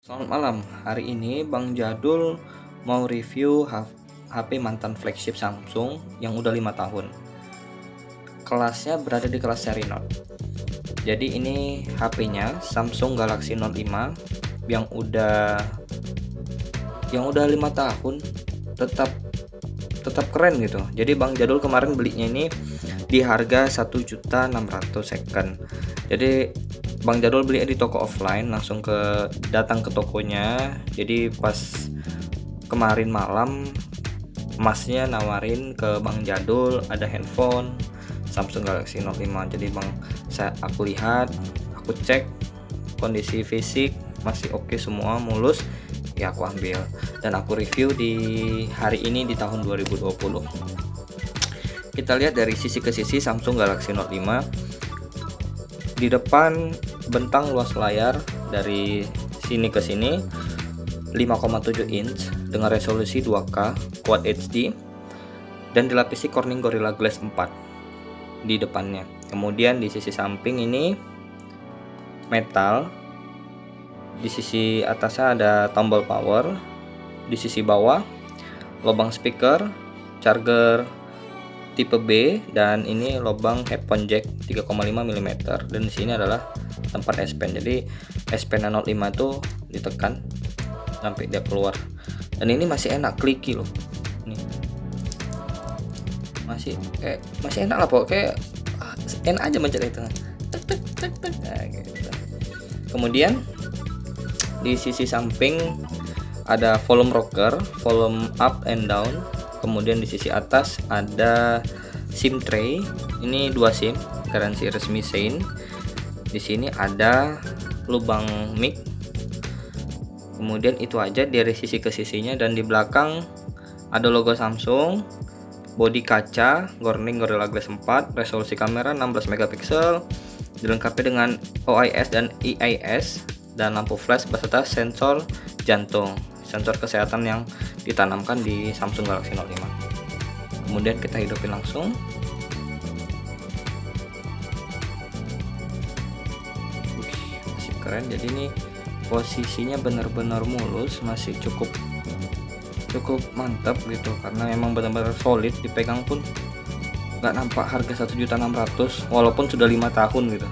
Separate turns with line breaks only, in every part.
Selamat malam, hari ini Bang Jadul mau review HP mantan flagship Samsung yang udah 5 tahun. Kelasnya berada di kelas seri Note. Jadi ini HP-nya Samsung Galaxy Note 5 yang udah 5 tahun tetap keren gitu. Jadi Bang Jadul kemarin belinya ini di harga 1.600.000 second. Jadi Bang Jadul beli di toko offline, langsung datang ke tokonya. Jadi pas kemarin malam masnya nawarin ke Bang Jadul ada handphone Samsung Galaxy Note 5. Jadi aku lihat, aku cek kondisi fisik masih oke semua, mulus, ya aku ambil dan aku review di hari ini di tahun 2020. Kita lihat dari sisi ke sisi Samsung Galaxy Note 5. Di depan bentang luas layar dari sini ke sini 5,7 inch dengan resolusi 2K Quad HD dan dilapisi Corning Gorilla Glass 4 di depannya. Kemudian di sisi samping ini metal, di sisi atasnya ada tombol power, di sisi bawah lubang speaker, charger tipe B, dan ini lubang headphone jack 3,5 mm, dan di sini adalah tempat S Pen. Jadi S Pen Note 5 itu ditekan sampai dia keluar, dan ini masih enak, clicky loh. Nih masih enak lah, pokoknya enak aja mencet itu. Nah, gitu. Kemudian di sisi samping ada volume rocker, volume up and down. Kemudian di sisi atas ada SIM tray. Ini 2 SIM, garansi resmi Sein. Di sini ada lubang mic. Kemudian itu aja dari sisi ke sisinya, dan di belakang ada logo Samsung, bodi kaca Corning Gorilla Glass 4, resolusi kamera 16 megapiksel, dilengkapi dengan OIS dan EIS, dan lampu flash beserta sensor jantung, sensor kesehatan yang ditanamkan di Samsung Galaxy Note 5. Kemudian kita hidupin langsung. Masih keren. Jadi ini posisinya benar-benar mulus, masih cukup mantap gitu, karena memang benar-benar solid, dipegang pun nggak nampak harga 1.600.000 walaupun sudah 5 tahun gitu.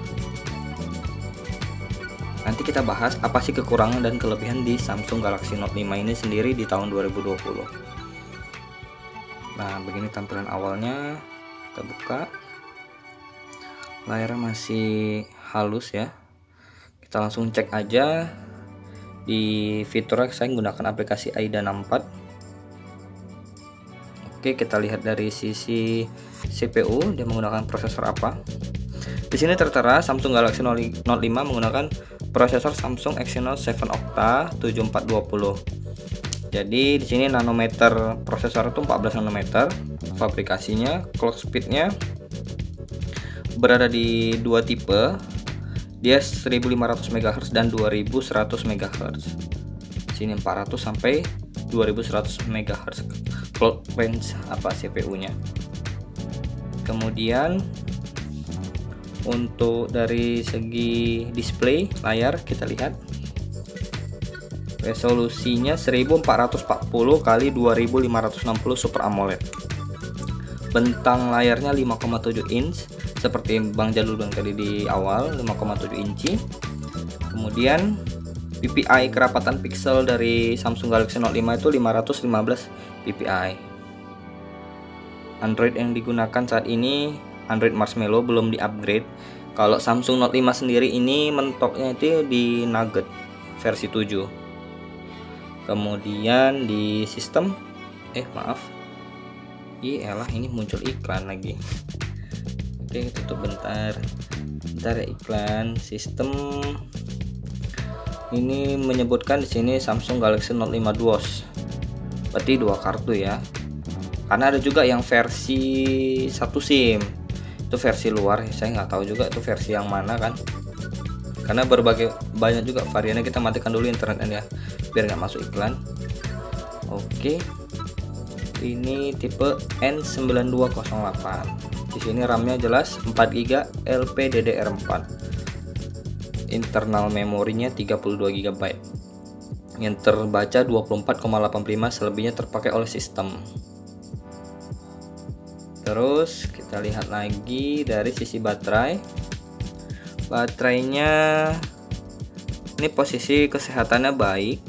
Nanti kita bahas apa sih kekurangan dan kelebihan di Samsung Galaxy Note 5 ini sendiri di tahun 2020. Nah, begini tampilan awalnya. Kita buka. Layarnya masih halus ya. Kita langsung cek aja. Di fiturnya saya menggunakan aplikasi AIDA 64. Oke, kita lihat dari sisi CPU, dia menggunakan prosesor apa. Di sini tertera Samsung Galaxy Note 5 menggunakan prosesor Samsung Exynos 7 Octa 7420. Jadi di sini nanometer prosesor itu 14 nanometer. Fabrikasinya, clock speednya berada di dua tipe. Dia 1500 MHz dan 2100 MHz. Di sini 400 sampai 2100 MHz clock range CPU-nya. Kemudian untuk dari segi display layar, kita lihat resolusinya 1440 x 2560 Super AMOLED. Bentang layarnya 5,7 inch seperti Bang Jadul bilang tadi di awal, 5,7 inci. Kemudian PPI kerapatan pixel dari Samsung Galaxy Note 5 itu 515 PPI. Android yang digunakan saat ini Android Marshmallow, belum di-upgrade. Kalau Samsung Note 5 sendiri ini mentoknya itu di Nougat versi 7. Kemudian di sistem elah, ini muncul iklan lagi. Oke, tutup bentar ya iklan. Sistem ini menyebutkan di sini Samsung Galaxy Note 5 Duos. Berarti 2 kartu ya. Karena ada juga yang versi 1 SIM. Itu versi luar, saya nggak tahu juga itu versi yang mana kan, karena banyak juga variannya. Kita matikan dulu internetnya ya biar nggak masuk iklan. Oke, ini tipe N9208. Di sini RAM-nya jelas 4GB LPDDR4. Internal memorinya 32 GB. yang terbaca 24,85, selebihnya terpakai oleh sistem. Terus kita lihat lagi dari sisi baterai. Baterainya ini posisi kesehatannya baik.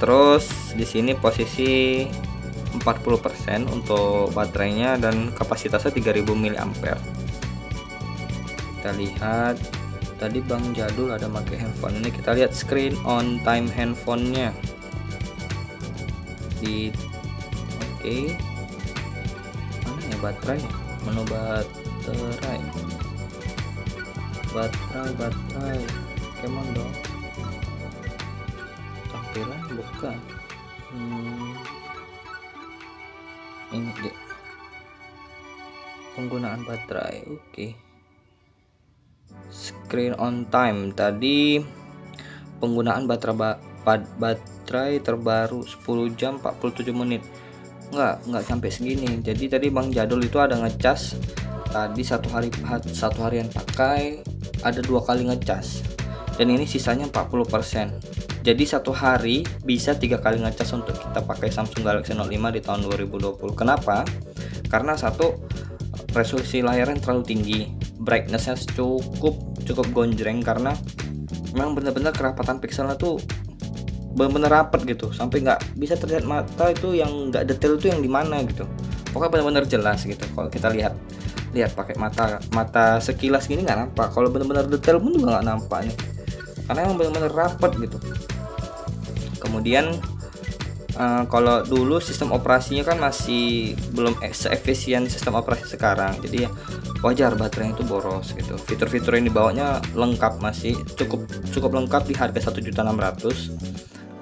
Terus di sini posisi 40% untuk baterainya dan kapasitasnya 3000 mAh. Kita lihat tadi Bang Jadul ada pakai handphone ini. Kita lihat screen on time handphonenya di mana ya baterai, menu baterai, kemana dong tampilan, bukan ini deh, penggunaan baterai. Screen on time tadi penggunaan baterai terbaru 10 jam 47 menit. Nggak sampai segini. Jadi tadi Bang Jadul itu ada ngecas tadi satu harian pakai, ada 2 kali ngecas, dan ini sisanya 40%. Jadi satu hari bisa 3 kali ngecas untuk kita pakai Samsung Galaxy Note 5 di tahun 2020. Kenapa? Karena satu, resolusi layarnya terlalu tinggi, brightnessnya cukup gonjreng, karena memang benar-benar kerapatan pixelnya tuh benar-benar rapet gitu, sampai nggak bisa terlihat mata itu yang nggak detail itu yang di mana gitu. Pokoknya benar-benar jelas gitu. Kalau kita lihat pakai mata sekilas gini nggak nampak, kalau benar-benar detail pun juga nggak nampak nih, karena emang benar-benar rapet gitu. Kemudian kalau dulu sistem operasinya kan masih belum seefisien sistem operasi sekarang, jadi ya wajar baterainya itu boros gitu. Fitur-fitur yang dibawanya lengkap, masih cukup lengkap di harga 1.600.000.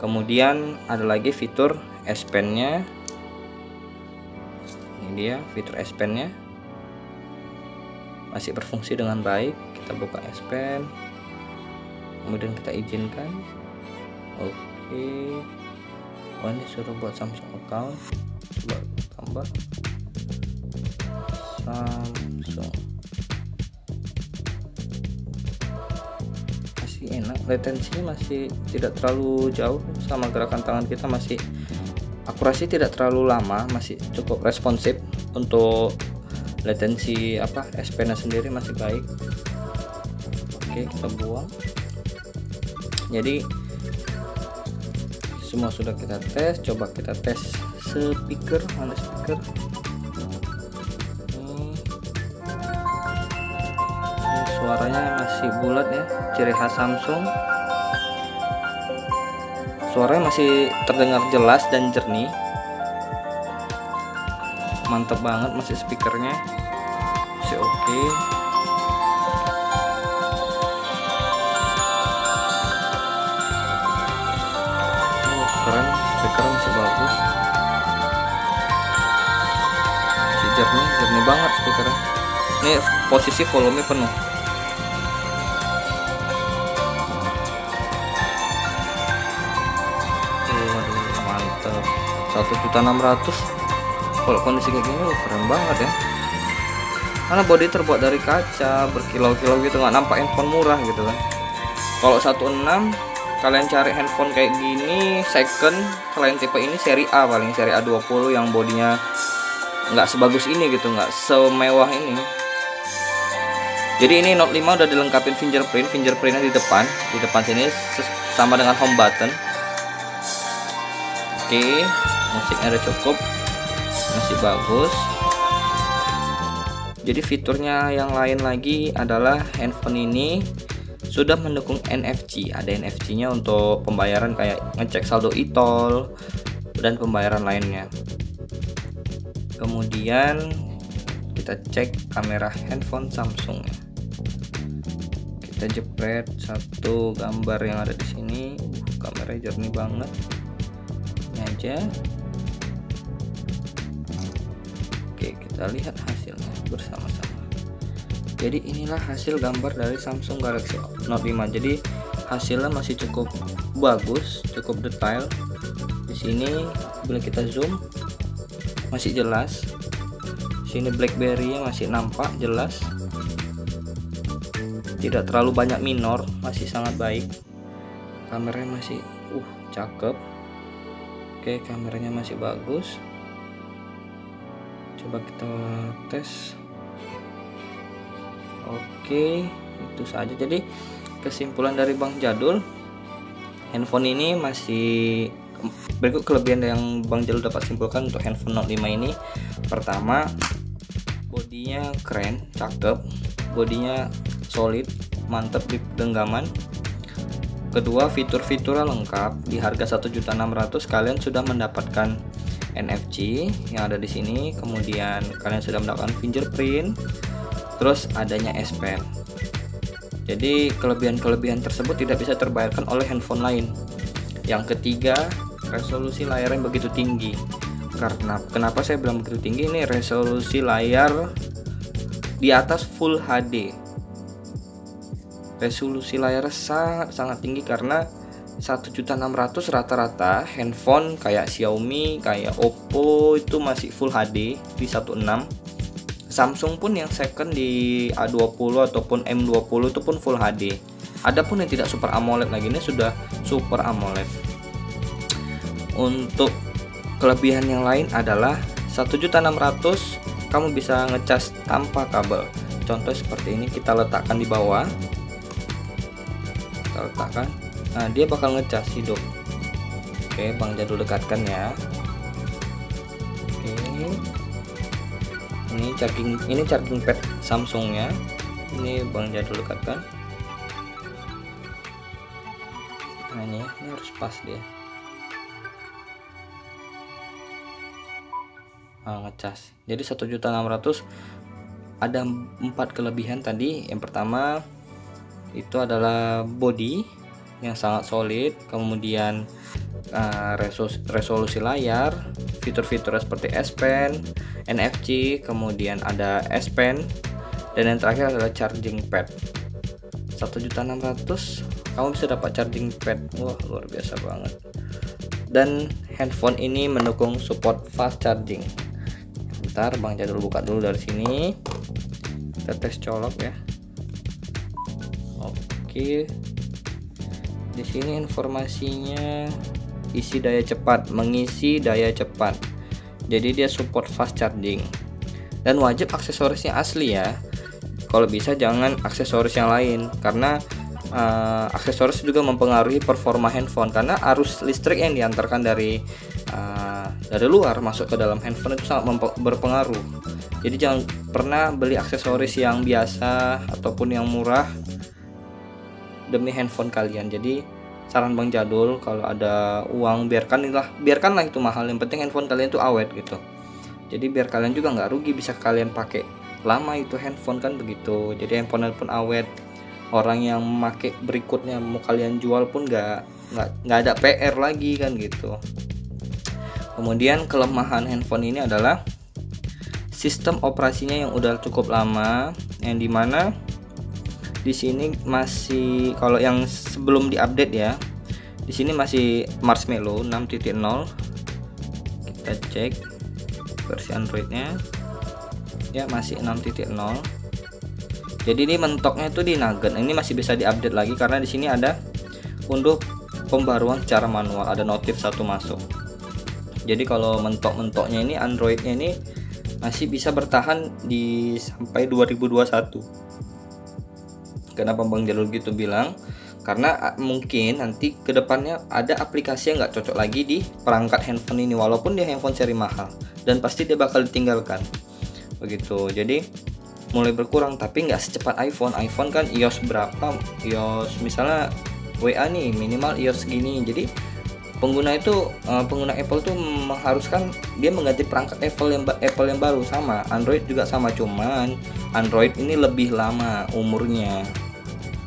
Kemudian ada lagi fitur S Pen-nya. Ini dia fitur S Pen-nya, masih berfungsi dengan baik. Kita buka S Pen, kemudian kita izinkan. Oh, ini suruh buat Samsung account. Coba tambah Samsung. Masih enak, latensinya masih tidak terlalu jauh sama gerakan tangan kita, masih akurasi tidak terlalu lama, masih cukup responsif. Untuk latensi S Pen-nya sendiri masih baik. Kita buang. Jadi semua sudah kita tes. Coba kita tes speaker. Mana speaker? Ini suaranya masih bulat ya, ciri khas Samsung. Suaranya masih terdengar jelas dan jernih. Mantap banget, masih speakernya masih oke. Keren, speaker masih bagus, masih jernih banget speakernya. Ini posisi volume penuh. Waduh, mantap. 1.600.000 kalau kondisi kayak gini keren banget ya, karena body terbuat dari kaca berkilau-kilau gitu, nggak nampak handphone murah gitu kan. Kalau 1.6 kalian cari handphone kayak gini second, selain tipe ini seri A, paling seri A20 yang bodinya nggak sebagus ini gitu, nggak semewah ini. Jadi ini Note 5 udah dilengkapin fingerprintnya di depan sini sama dengan home button. Musiknya udah cukup, masih bagus. Jadi fiturnya yang lain lagi adalah handphone ini sudah mendukung NFC. Ada NFC-nya untuk pembayaran kayak ngecek saldo e-tol dan pembayaran lainnya. Kemudian kita cek kamera handphone Samsung. Kita jepret satu gambar yang ada di sini. Kameranya jernih banget. Ini aja. Oke, kita lihat hasilnya bersama-sama. Jadi inilah hasil gambar dari Samsung Galaxy Note 5. Jadi hasilnya masih cukup bagus, cukup detail. Di sini bila kita zoom masih jelas. Sini BlackBerry-nya masih nampak jelas. Tidak terlalu banyak minor, masih sangat baik. Kameranya masih Cakep. Oke, kameranya masih bagus. Coba kita tes. Oke, itu saja. Jadi kesimpulan dari Bang Jadul, handphone ini masih berikut kelebihan yang Bang Jadul dapat simpulkan untuk handphone Note 5 ini. Pertama, bodinya keren, cakep, bodinya solid, mantap di genggaman. Kedua, fitur-fiturnya lengkap. Di harga 1.600.000 kalian sudah mendapatkan NFC yang ada di sini. Kemudian kalian sudah mendapatkan fingerprint. Terus adanya S Pen. Jadi kelebihan-kelebihan tersebut tidak bisa terbayarkan oleh handphone lain. Yang ketiga, resolusi layar yang begitu tinggi. Karena kenapa saya bilang begitu tinggi? Ini resolusi layar di atas Full HD. Resolusi layar sangat tinggi karena 1.600.000 rata-rata handphone kayak Xiaomi, kayak Oppo itu masih Full HD di 16. Samsung pun yang second di A20 ataupun M20 itu pun Full HD. Adapun yang tidak Super AMOLED lagi, ini sudah Super AMOLED. Untuk kelebihan yang lain adalah 1.600.000 kamu bisa ngecas tanpa kabel. Contoh seperti ini, kita letakkan di bawah. Kita letakkan, nah dia bakal ngecas hidup. Oke, Bang Jadul dekatkan ya. Oke, ini charging pad Samsungnya. Ini Bang Jadul dekatkan. Nah ini harus pas dia. Nah, ngecas. Jadi 1.600.000 ada 4 kelebihan tadi. Yang pertama itu adalah body yang sangat solid, kemudian resolusi layar, fitur-fitur seperti S Pen, NFC, kemudian ada S Pen, dan yang terakhir adalah charging pad. 1.600.000 kamu bisa dapat charging pad. Wah, luar biasa banget. Dan handphone ini mendukung support fast charging. Bentar, Bang Jadul buka dulu dari sini. Kita tes colok ya. Oke. Di sini informasinya isi daya cepat, mengisi daya cepat. Jadi dia support fast charging. Dan wajib aksesorisnya asli ya. Kalau bisa jangan aksesoris yang lain, karena aksesoris juga mempengaruhi performa handphone, karena arus listrik yang diantarkan dari luar masuk ke dalam handphone itu sangat berpengaruh. Jadi jangan pernah beli aksesoris yang biasa ataupun yang murah demi handphone kalian. Jadi saran Bang Jadul, kalau ada uang biarkanlah itu mahal, yang penting handphone kalian itu awet gitu. Jadi biar kalian juga nggak rugi, bisa kalian pakai lama itu handphone kan begitu. Jadi handphone awet, orang yang memakai berikutnya mau kalian jual pun nggak ada PR lagi kan gitu. Kemudian kelemahan handphone ini adalah sistem operasinya yang udah cukup lama, yang dimana di sini masih, kalau yang sebelum diupdate ya, di sini masih Marshmallow 6.0. Kita cek versi Androidnya ya, masih 6.0. Jadi ini mentoknya itu di Nugget. Ini masih bisa diupdate lagi karena di sini ada unduh pembaruan secara manual, ada notif satu masuk. Jadi kalau mentok-mentoknya ini Androidnya ini masih bisa bertahan di sampai 2021. Kenapa Bang Jalul gitu bilang? Karena mungkin nanti kedepannya ada aplikasi yang nggak cocok lagi di perangkat handphone ini, walaupun dia handphone seri mahal, dan pasti dia bakal ditinggalkan begitu. Jadi mulai berkurang, tapi nggak secepat iPhone. iPhone kan iOS berapa, iOS misalnya WA nih minimal iOS segini. Jadi pengguna Apple tuh mengharuskan dia mengganti perangkat Apple yang baru. Sama Android juga sama, cuman Android ini lebih lama umurnya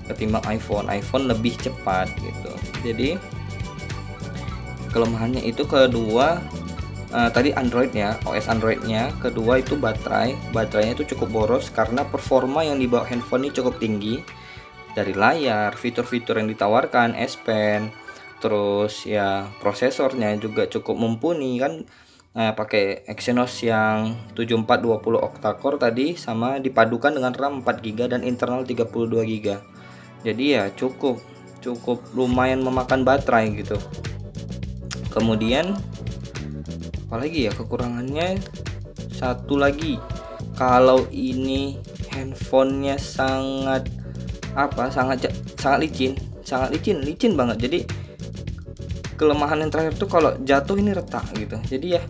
ketimbang iPhone lebih cepat gitu. Jadi kelemahannya itu kedua, tadi Android ya, OS Androidnya. Kedua itu baterainya itu cukup boros karena performa yang dibawa handphone ini cukup tinggi. Dari layar, fitur-fitur yang ditawarkan, S Pen, terus ya prosesornya juga cukup mumpuni kan, pakai Exynos yang 7420 octa-core tadi, sama dipadukan dengan RAM 4GB dan internal 32GB. Jadi ya cukup cukup lumayan memakan baterai gitu. Kemudian apalagi ya kekurangannya, satu lagi, kalau ini handphonenya sangat licin banget. Jadi kelemahan yang terakhir tuh kalau jatuh ini retak gitu. Jadi ya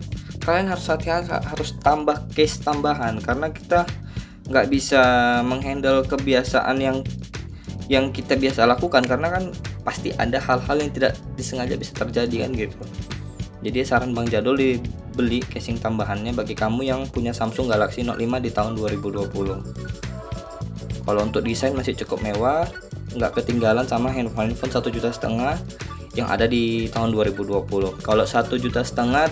kalian harus hati-hati, harus tambah case tambahan, karena kita nggak bisa menghandle kebiasaan yang kita biasa lakukan, karena kan pasti ada hal-hal yang tidak disengaja bisa terjadi kan gitu. Jadi saran Bang Jadul dibeli casing tambahannya bagi kamu yang punya Samsung Galaxy Note 5 di tahun 2020. Kalau untuk desain masih cukup mewah, nggak ketinggalan sama handphone 1,5 juta yang ada di tahun 2020. Kalau 1,5 juta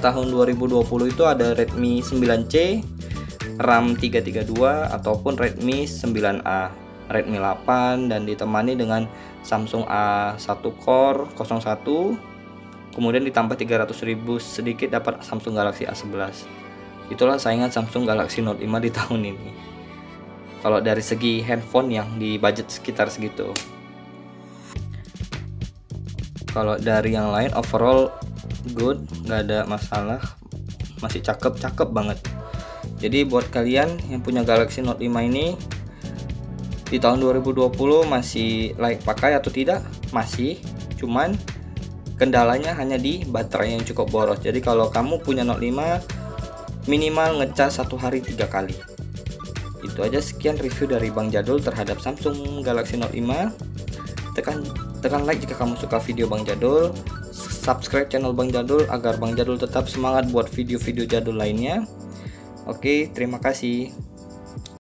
tahun 2020 itu ada Redmi 9C, RAM 332 ataupun Redmi 9A, Redmi 8, dan ditemani dengan Samsung A1 Core 01. Kemudian ditambah 300.000 sedikit dapat Samsung Galaxy A11. Itulah saingan Samsung Galaxy Note 5 di tahun ini. Kalau dari segi handphone yang di budget sekitar segitu. Kalau dari yang lain overall good, nggak ada masalah, masih cakep banget. Jadi buat kalian yang punya Galaxy Note 5 ini di tahun 2020 masih layak pakai atau tidak? Masih, cuman kendalanya hanya di baterai yang cukup boros. Jadi kalau kamu punya Note 5, minimal ngecas 1 hari 3 kali. Itu aja, sekian review dari Bang Jadul terhadap Samsung Galaxy Note 5. Tekan like jika kamu suka video Bang Jadul. Subscribe channel Bang Jadul agar Bang Jadul tetap semangat buat video-video jadul lainnya. Oke, terima kasih.